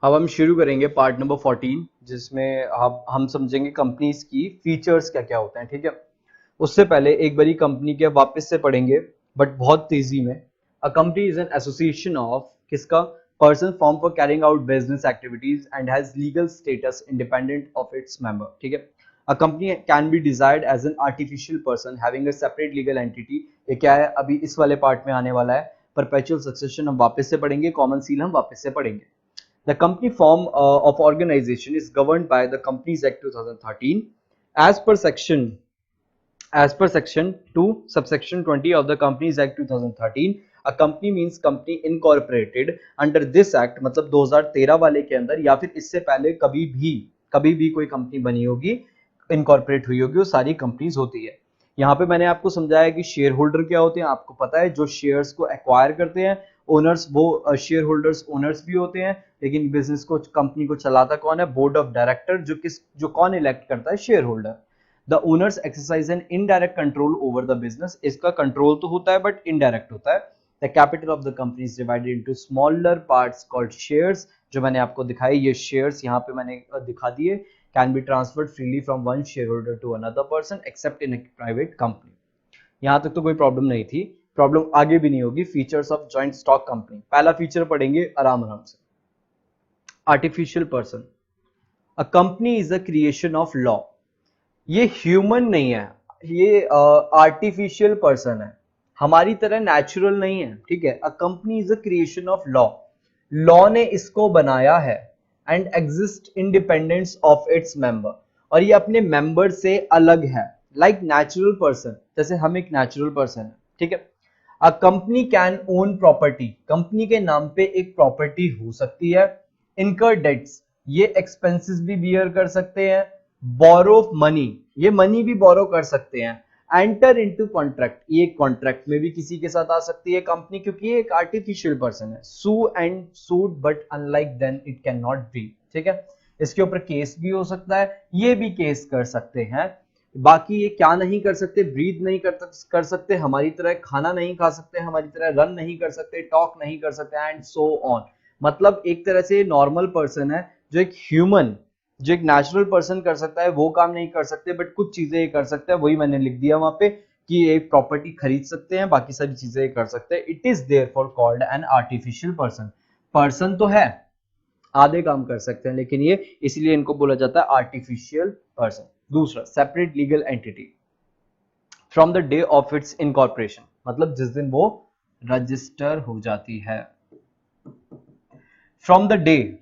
अब हम शुरू करेंगे पार्ट नंबर 14 जिसमें हम समझेंगे कंपनीज की फीचर्स क्या क्या होते हैं। ठीक है, उससे पहले एक बारी कंपनी के वापस से पढ़ेंगे बट बहुत तेजी में। A company is an association of किसका person form for carrying out business activities and has legal status independent of its member. ठीक है, a company can be desired as an artificial person having a separate legal entity. ये क्या है अभी इस वाले part में आने वाला है। परपेचुअल सक्सेशन हम वापस से पढ़ेंगे, कॉमन सील हम वापस से पढ़ेंगे। The company form of organization is governed by the Companies Act 2013 as per section 2 subsection 20 of the Companies Act 2013. A company means company incorporated under this act, मतलब 2013 वाले के अंदर या फिर इससे पहले कभी भी कोई कंपनी बनी होगी, इनकॉर्पोरेट हुई होगी, वो सारी कंपनीज होती है। यहाँ पे मैंने आपको समझाया कि शेयर होल्डर क्या होते हैं, आपको पता है जो शेयर्स को एक्वायर करते हैं। ओनर्स वो शेयर होल्डर्स ओनर्स भी होते हैं, लेकिन बिजनेस को कंपनी को चलाता कौन है, बोर्ड ऑफ डायरेक्टर, जो कौन इलेक्ट करता है, share holder. The owners exercise an indirect control over the business, इसका कंट्रोल तो होता है बट इनडायरेक्ट होता है। The capital of the company is divided into smaller parts called shares, जो मैंने आपको दिखाई, ये शेयर्स यहाँ पे मैंने दिखा दिए। Can be transferred freely from one share holder to another person except in a private company. यहां तक तो कोई प्रॉब्लम नहीं थी, प्रॉब्लम आगे भी नहीं होगी। Features of joint stock company, पहला फीचर पढ़ेंगे आराम आराम से। Artificial person, a company is a creation of law. ये ह्यूमन नहीं है, ये आर्टिफिशियल पर्सन है, हमारी तरह नेचुरल नहीं है। ठीक है, a company is a creation of law, law ने इसको बनाया है। And exist independence of its member, और ये अपने मेंबर से अलग है। लाइक नेचुरल पर्सन, जैसे हम एक नेचुरल पर्सन है। ठीक है, a company can own property, company के नाम पे एक प्रॉपर्टी हो सकती है। इनकर डेट्स, ये एक्सपेंसेस भी बियर कर सकते हैं। बोरो मनी, ये मनी भी बोरो कर सकते हैं। एंटर इनटू कॉन्ट्रैक्ट, ये कॉन्ट्रैक्ट में भी किसी के साथ आ सकती है कंपनी, क्योंकि ये एक आर्टिफिशियल पर्सन है। Sue and sued but unlike then it can not be. ठीक है, इसके ऊपर केस भी हो सकता है, ये भी केस कर सकते हैं। बाकी ये क्या नहीं कर सकते, ब्रीथ नहीं कर सकते, हमारी तरह खाना नहीं खा सकते, हमारी तरह रन नहीं कर सकते, टॉक नहीं कर सकते एंड सो ऑन। मतलब एक तरह से नॉर्मल पर्सन है, जो एक ह्यूमन, जो एक नेचुरल पर्सन कर सकता है वो काम नहीं कर सकते, बट कुछ चीजें कर सकते हैं। वही मैंने लिख दिया वहां पे कि एक प्रॉपर्टी खरीद सकते हैं, बाकी सारी चीजें कर सकते हैं। It is therefore called an artificial person. Person तो है, आधे काम कर सकते हैं, लेकिन ये इसलिए इनको बोला जाता है आर्टिफिशियल पर्सन। दूसरा, separate legal entity from the day of its incorporation, मतलब जिस दिन वो रजिस्टर हो जाती है। From the day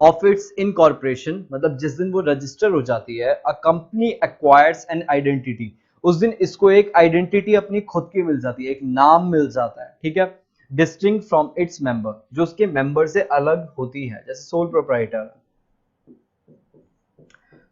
of its incorporation, मतलब जिस दिन वो रजिस्टर हो जाती है। A company acquires an identity, उस दिन इसको एक आइडेंटिटी अपनी खुद की मिल जाती है, एक नाम मिल जाता है। ठीक है, डिस्टिंक्ट फ्रॉम इट्स मेंबर, जो उसके मेंबर से अलग होती है, जैसे सोल प्रोप्राइटर।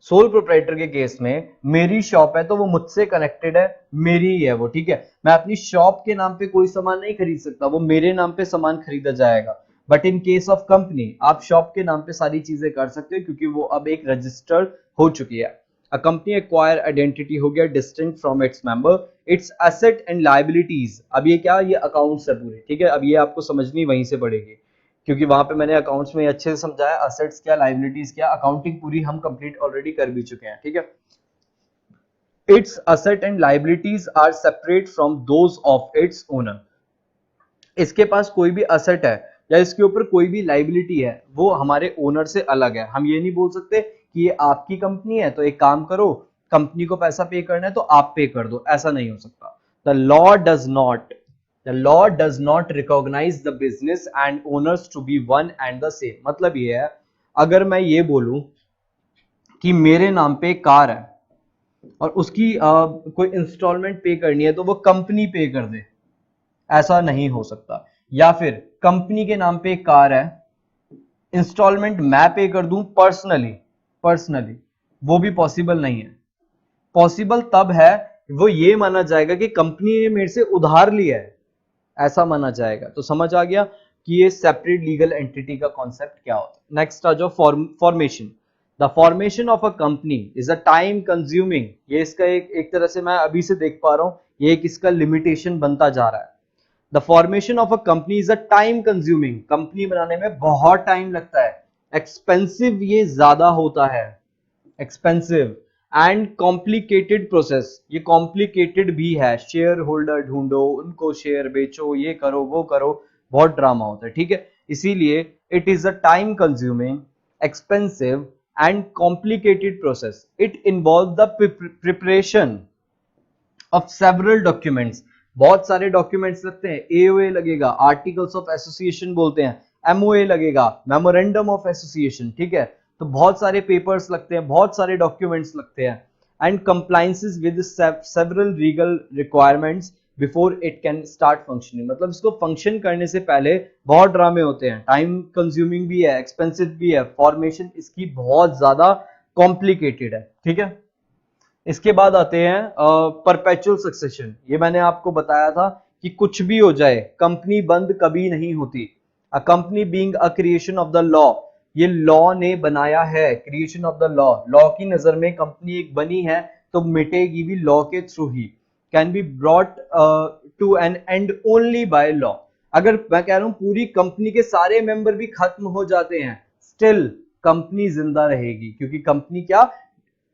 सोल प्रोप्राइटर के केस में मेरी शॉप है तो वो मुझसे कनेक्टेड है, मेरी ही है वो। ठीक है, मैं अपनी शॉप के नाम पे कोई सामान नहीं खरीद सकता, वो मेरे नाम पे सामान खरीदा जाएगा। But in case of company आप शॉप के नाम पे सारी चीजें कर सकते हो, क्योंकि वो अब एक रजिस्टर्ड हो चुकी है। अ कंपनी एक्वायर आइडेंटिटी हो गया distinct from its member. It's asset and liabilities, अब ये क्या, ये अकाउंट्स है पूरे। ठीक है, अब ये आपको समझनी वहीं से पड़ेगी, क्योंकि वहां पे मैंने अकाउंट्स में अच्छे से समझाया, असेट्स क्या, लायबिलिटीज क्या, अकाउंटिंग पूरी हम कंप्लीट ऑलरेडी कर भी चुके हैं। ठीक है, its asset and liabilities are separate from those of its owner. इसके पास कोई भी असेट है या इसके ऊपर कोई भी लायबिलिटी है, वो हमारे ओनर से अलग है। हम ये नहीं बोल सकते कि ये आपकी कंपनी है तो एक काम करो, कंपनी को पैसा पे करना है तो आप पे कर दो, ऐसा नहीं हो सकता। The law does not The law does not recognize the business and owners to be one and the same। मतलब ये है, अगर मैं ये बोलूं कि मेरे नाम पे कार है और उसकी कोई इंस्टॉलमेंट पे करनी है तो वो कंपनी पे कर दे, ऐसा नहीं हो सकता। या फिर कंपनी के नाम पे एक कार है, इंस्टॉलमेंट मैं पे कर दूं पर्सनली, वो भी पॉसिबल नहीं है। पॉसिबल तब है वो ये माना जाएगा कि कंपनी ने मेरे से उधार लिया है, ऐसा माना जाएगा। तो समझ आ गया कि ये सेपरेट लीगल एंटिटी का कॉन्सेप्ट क्या होता है। नेक्स्ट आ जाओ, formation. The formation of a company is a time consuming, ये इसका एक तरह से मैं अभी से देख पा रहा हूं, ये एक इसका लिमिटेशन बनता जा रहा है। The formation of a company is a time consuming, company बनाने में बहुत टाइम लगता है, एक्सपेंसिव ये ज्यादा होता है, एक्सपेंसिव एंड कॉम्प्लिकेटेड प्रोसेस, ये कॉम्प्लिकेटेड भी है, शेयर होल्डर ढूंढो, उनको शेयर बेचो, ये करो वो करो, बहुत ड्रामा होता है, ठीक है। इसीलिए it is a time consuming, expensive and complicated process, it involve the preparation of several documents, बहुत सारे डॉक्यूमेंट्स लगते हैं, एओए लगेगा, आर्टिकल्स ऑफ एसोसिएशन बोलते हैं, एमओए लगेगा, मेमोरेंडम ऑफ एसोसिएशन, ठीक है। तो बहुत सारे पेपर्स लगते हैं, बहुत सारे डॉक्यूमेंट्स लगते हैं, and compliances with several legal requirements before it can start functioning, मतलब इसको फंक्शन करने से पहले बहुत ड्रामे होते हैं, टाइम कंज्यूमिंग भी है, एक्सपेंसिव भी है, फॉर्मेशन इसकी बहुत ज्यादा कॉम्प्लिकेटेड है, ठीक है। इसके बाद आते हैं परपेचुअल सक्सेशन, ये मैंने आपको बताया था कि कुछ भी हो जाए कंपनी बंद कभी नहीं होती, a company being a creation of the law, ये लॉ ने बनाया है, creation of the law, law की नजर में कंपनी एक बनी है तो मिटेगी भी लॉ के थ्रू ही, can be brought to an end only by law, अगर मैं कह रहा हूं पूरी कंपनी के सारे मेंबर भी खत्म हो जाते हैं स्टिल कंपनी जिंदा रहेगी, क्योंकि कंपनी क्या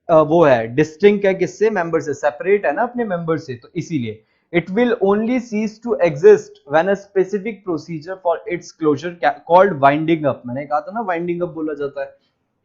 वो है, डिस्टिंक्ट है किससे, मेंबर से, सेपरेट है ना अपने मेंबर से, तो इसीलिए it will only cease to exist when a specific procedure for its closure called winding up, मैंने कहा था ना वाइंडिंग अप बोला जाता है,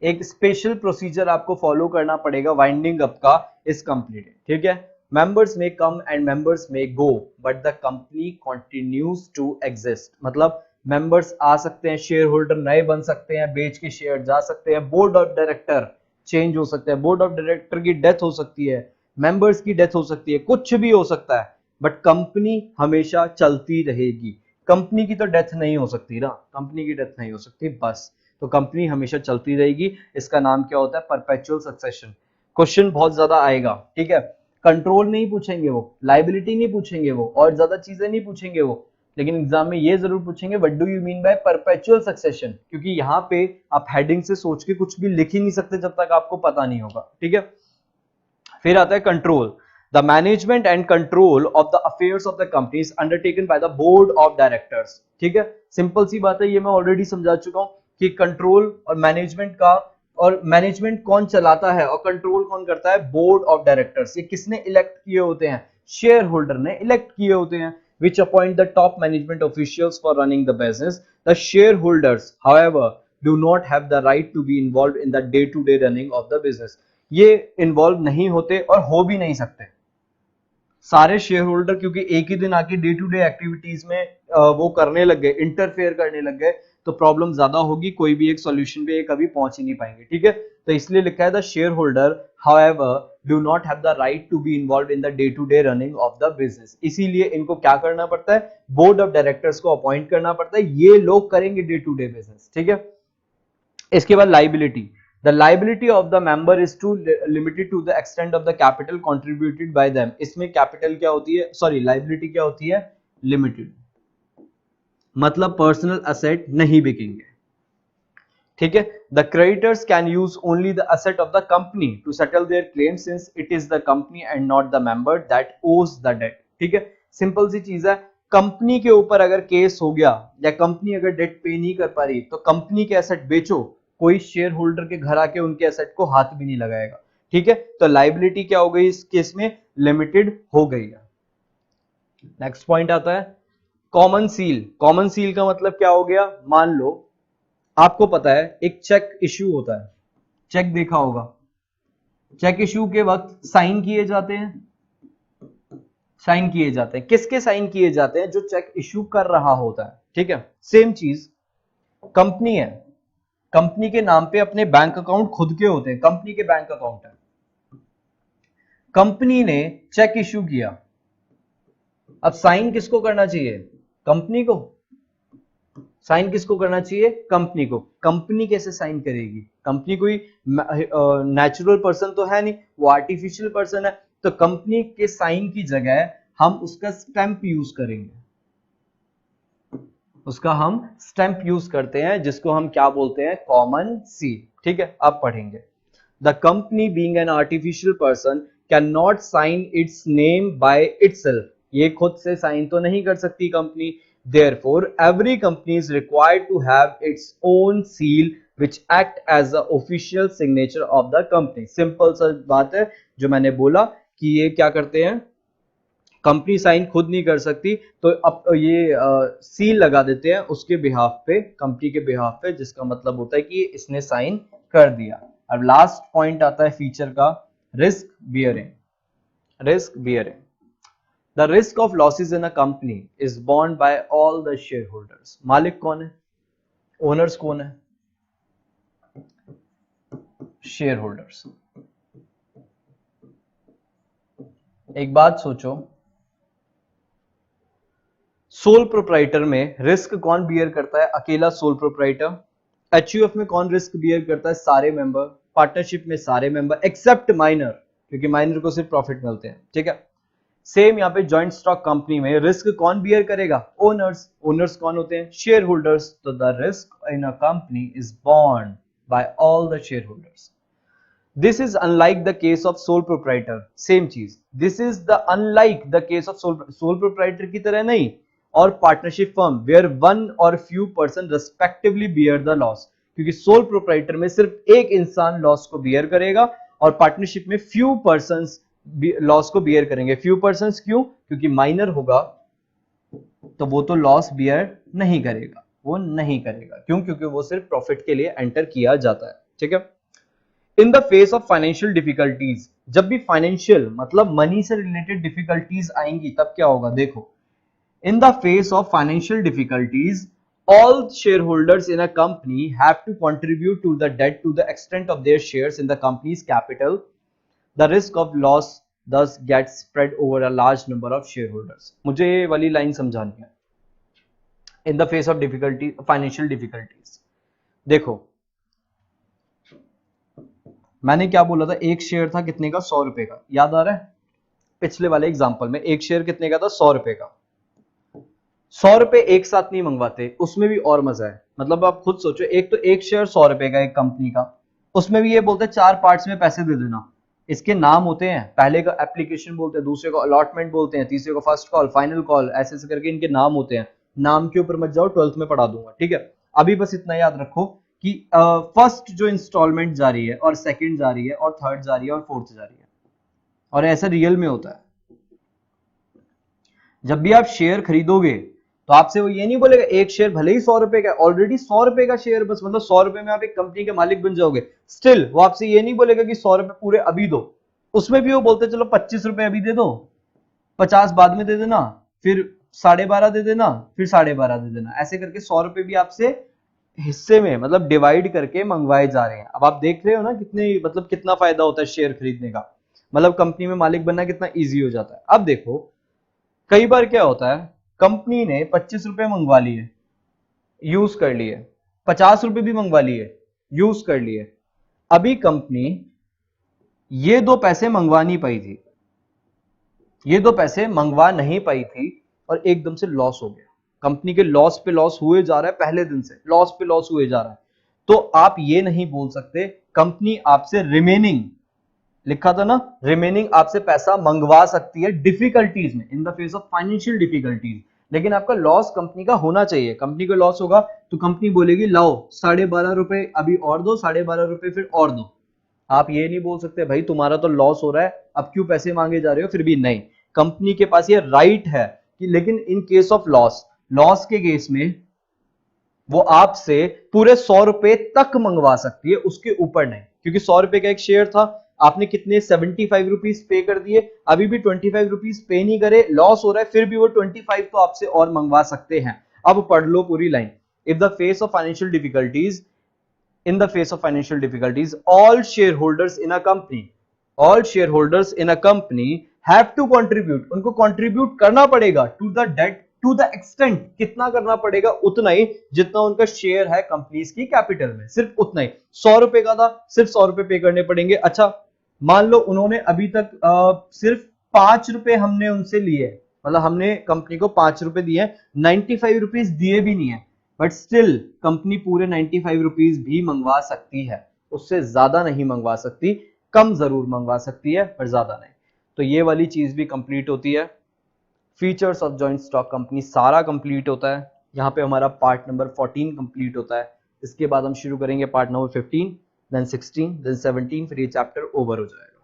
एक स्पेशल प्रोसीजर आपको फॉलो करना पड़ेगा वाइंडिंग अप का, इज कंप्लीटेड, ठीक है। Members may come and members may go but the company continues to exist, मतलब मेंबर्स आ सकते हैं, शेयर होल्डर नए बन सकते हैं, बेच के शेयर जा सकते हैं, बोर्ड ऑफ डायरेक्टर चेंज हो सकता है, बोर्ड ऑफ डायरेक्टर की डेथ हो सकती है, मेंबर्स की डेथ हो सकती है, कुछ भी हो सकता है, बट कंपनी हमेशा चलती रहेगी, कंपनी की तो डेथ नहीं हो सकती ना, कंपनी की डेथ नहीं हो सकती बस, तो कंपनी हमेशा चलती रहेगी, इसका नाम क्या होता है, परपेचुअल सक्सेशन। क्वेश्चन बहुत ज्यादा आएगा, ठीक है, कंट्रोल नहीं पूछेंगे वो, लाइबिलिटी नहीं पूछेंगे वो, और ज्यादा चीजें नहीं पूछेंगे वो, लेकिन एग्जाम में ये जरूर पूछेंगे what do you mean by perpetual succession, क्योंकि यहाँ पे आप हेडिंग से सोच के कुछ भी लिख ही नहीं सकते जब तक आपको पता नहीं होगा, ठीक है। फिर आता है control, the management and control of the affairs of the company is undertaken by the board of directors, ठीक है, सिंपल सी बात है, ये मैं ऑलरेडी समझा चुका हूं कि कंट्रोल और मैनेजमेंट का, और मैनेजमेंट कौन चलाता है और कंट्रोल कौन करता है, बोर्ड ऑफ डायरेक्टर्स, ये किसने इलेक्ट किए होते हैं, शेयर होल्डर ने इलेक्ट किए होते हैं, which appoint the top management officials for running the business. The shareholders, however, do not have the right to be involved in the day-to-day running of the business. ये involve नहीं होते और हो भी नहीं सकते सारे शेयर होल्डर, क्योंकि एक ही दिन आके डे टू डे एक्टिविटीज में वो करने लग गए, इंटरफेयर करने लग गए, तो प्रॉब्लम ज्यादा होगी, कोई भी एक सॉल्यूशन पे कभी पहुंच ही नहीं पाएंगे, ठीक है। तो इसलिए लिखा है the share holder however do not have the right to be involve in the day to day running of the business, इसीलिए इनको क्या करना पड़ता है, बोर्ड ऑफ डायरेक्टर्स को अपॉइंट करना पड़ता है, ये लोग करेंगे डे टू डे बिजनेस, ठीक है। इसके बाद liability, the liability of the member is too limited to the extent of the capital contributed by them, इसमें कैपिटल क्या होती है, सॉरी लाइबिलिटी क्या होती है, लिमिटेड, मतलब पर्सनल असेट नहीं बिकेंगे, ठीक है। The creditors can use only the asset of the company to settle their claim since it is the company and not the member that owes the debt, ठीक है, सिंपल सी चीज है, company के ऊपर अगर केस हो गया या कंपनी अगर डेट पे नहीं कर पा रही तो कंपनी के एसेट बेचो, कोई शेयर होल्डर के घर आके उनके एसेट को हाथ भी नहीं लगाएगा, ठीक है। तो लाइबिलिटी क्या हो गई इस केस में, लिमिटेड हो गई है। नेक्स्ट पॉइंट आता है कॉमन सील, कॉमन सील का मतलब क्या हो गया, मान लो आपको पता है एक चेक इश्यू होता है, चेक देखा होगा, चेक इश्यू के वक्त साइन किए जाते हैं, साइन किए जाते हैं, किसके साइन किए जाते हैं, जो चेक इश्यू कर रहा होता है, ठीक है। सेम चीज कंपनी है, कंपनी के नाम पे अपने बैंक अकाउंट खुद के होते हैं, कंपनी के बैंक अकाउंट है, कंपनी ने चेक इश्यू किया, अब साइन किसको करना चाहिए, कंपनी को, साइन किसको करना चाहिए, कंपनी को, कंपनी कैसे साइन करेगी, कंपनी कोई नेचुरल पर्सन तो है नहीं, वो आर्टिफिशियल पर्सन है, तो कंपनी के साइन की जगह हम उसका स्टैंप यूज करेंगे, उसका हम स्टैंप यूज करते हैं जिसको हम क्या बोलते हैं, कॉमन सील, ठीक है। अब पढ़ेंगे the company being an artificial person can not sign its name by itself, ये खुद से साइन तो नहीं कर सकती कंपनी। Therefore, every company is required to have its own seal which act as the official signature of the company. Simple सा बात है जो मैंने बोला कि ये क्या करते हैं, कंपनी साइन खुद नहीं कर सकती तो अब ये सील लगा देते हैं उसके बिहाफ पे, कंपनी के बिहाफ पे, जिसका मतलब होता है कि इसने साइन कर दिया। अब लास्ट पॉइंट आता है फीचर का, risk bearing. Risk bearing, the risk of losses in a company is borne by all the share holders. मालिक कौन है, ओनर्स कौन है, शेयर होल्डर्स। एक बात सोचो, सोल प्रोप्राइटर में रिस्क कौन बियर करता है, अकेला सोल प्रोप्राइटर। एचयूएफ में कौन रिस्क बियर करता है, सारे मेंबर। पार्टनरशिप में सारे मेंबर एक्सेप्ट माइनर, क्योंकि माइनर को सिर्फ प्रॉफिट मिलते हैं, ठीक है। सेम यहाँ पे जॉइंट स्टॉक कंपनी में रिस्क कौन बियर करेगा, ओनर्स। ओनर्स कौन होते हैं, शेयर होल्डर्स। तो the risk in a company is borne by all the share holders. This is unlike the case of sole proprietor. Same चीज, this is the unlike the case of sole proprietor की तरह नहीं, और partnership firm where one or few person respectively bear the loss, क्योंकि sole proprietor में सिर्फ एक इंसान लॉस को बियर करेगा और पार्टनरशिप में फ्यू पर्संस लॉस को बियर करेंगे। फ्यू पर्संस क्यों, क्योंकि माइनर होगा तो वो तो लॉस बियर नहीं करेगा, वो नहीं करेगा। क्यों, क्योंकि वो सिर्फ प्रॉफिट के लिए एंटर किया जाता है, ठीक है। In the face of financial difficulties, जब भी फाइनेंशियल मतलब मनी से रिलेटेड डिफिकल्टीज आएंगी तब क्या होगा, देखो। In the face of financial difficulties, all shareholders in a company have to contribute to the debt to the extent of their shares in the company's capital. The risk of loss thus gets spread over a large number of shareholders. मुझे ये वाली line समझानी है। In the face of difficulty, financial difficulties. देखो, मैंने क्या बोला था, एक शेयर था कितने का, 100 रुपए का, याद आ रहा है। पिछले वाले एग्जाम्पल में एक शेयर कितने का था, 100 रुपए का। 100 रुपए एक साथ नहीं मंगवाते, उसमें भी और मजा है। मतलब आप खुद सोचो, एक तो एक शेयर 100 रुपए का एक कंपनी का, उसमें भी ये बोलते हैं 4 पार्ट्स में पैसे दे देना। इसके नाम होते हैं, पहले का एप्लीकेशन बोलते हैं, दूसरे को अलॉटमेंट बोलते हैं, तीसरे को फर्स्ट कॉल, फाइनल कॉल, ऐसे ऐसे करके इनके नाम होते हैं। नाम के ऊपर मत जाओ, 12th में पढ़ा दूंगा, ठीक है। अभी बस इतना याद रखो कि फर्स्ट जो इंस्टॉलमेंट जा रही है और सेकंड जा रही है और थर्ड जा रही है और फोर्थ जा रही है, और ऐसा रियल में होता है। जब भी आप शेयर खरीदोगे तो आपसे वो ये नहीं बोलेगा एक शेयर भले ही 100 रुपए का, ऑलरेडी 100 रुपए का शेयर, बस मतलब 100 रुपए में आप एक कंपनी के मालिक बन जाओगे। स्टिल वो आपसे ये नहीं बोलेगा कि 100 रुपए पूरे अभी दो, उसमें भी वो बोलते चलो 25 रुपए अभी दे दो, 50 बाद में दे देना, फिर 12.5 दे देना, फिर 12.5 दे देना, ऐसे करके 100 रुपए भी आपसे हिस्से में मतलब डिवाइड करके मंगवाए जा रहे हैं। अब आप देख रहे हो ना कितने मतलब कितना फायदा होता है शेयर खरीदने का, मतलब कंपनी में मालिक बनना कितना ईजी हो जाता है। अब देखो कई बार क्या होता है, कंपनी ने 25 रुपए मंगवा लिए, यूज कर लिए, 50 रुपए भी मंगवा लिए, यूज कर लिए। अभी कंपनी ये दो पैसे मंगवा नहीं पाई थी, ये दो पैसे मंगवा नहीं पाई थी और एकदम से लॉस हो गया। कंपनी के लॉस पे लॉस हुए जा रहा है, पहले दिन से लॉस पे लॉस हुए जा रहा है। तो आप ये नहीं बोल सकते, कंपनी आपसे रिमेनिंग लिखा था ना, रिमेनिंग आपसे पैसा मंगवा सकती है डिफिकल्टीज में, in the face of financial difficulties. लेकिन आपका लॉस कंपनी का होना चाहिए। कंपनी को लॉस होगा तो कंपनी बोलेगी लाओ 12.5 रुपए अभी और दो, 12.5 रुपए फिर और दो। आप ये नहीं बोल सकते भाई तुम्हारा तो लॉस हो रहा है, अब क्यों पैसे मांगे जा रहे हो, फिर भी नहीं। कंपनी के पास ये राइट है कि, लेकिन in case of loss, loss के केस में वो आपसे पूरे 100 रुपए तक मंगवा सकती है, उसके ऊपर नहीं। क्योंकि 100 रुपए का एक शेयर था, आपने कितने 75 रुपीज पे कर दिए, अभी भी 25 रुपीज पे नहीं करे, लॉस हो रहा है, फिर भी वो 25 तो आपसे और मंगवा सकते हैं। अब पढ़ लो पूरी line. If the face of financial difficulties, in the face of financial difficulties, all shareholders in a company, all shareholders in a company have to contribute, उनको contribute करना पड़ेगा to the debt to the extent, कितना करना पड़ेगा, उतना ही जितना उनका share है कंपनीज की कैपिटल में, सिर्फ उतना ही। 100 रुपए का था, सिर्फ 100 रुपए पे करने पड़ेंगे। अच्छा मान लो उन्होंने अभी तक सिर्फ 5 रुपए हमने उनसे लिए, मतलब हमने कंपनी को 5 रुपए दिए, 95 रुपीज दिए भी नहीं है, बट स्टिल कंपनी पूरे 95 रुपीज भी मंगवा सकती है, उससे ज्यादा नहीं मंगवा सकती, कम जरूर मंगवा सकती है पर ज्यादा नहीं। तो ये वाली चीज भी कंप्लीट होती है। Features of joint stock company सारा कंप्लीट होता है। यहाँ पे हमारा पार्ट नंबर 14 कंप्लीट होता है। इसके बाद हम शुरू करेंगे पार्ट नंबर 15, देन 16, देन 17, फिर ये चैप्टर ओवर हो जाएगा।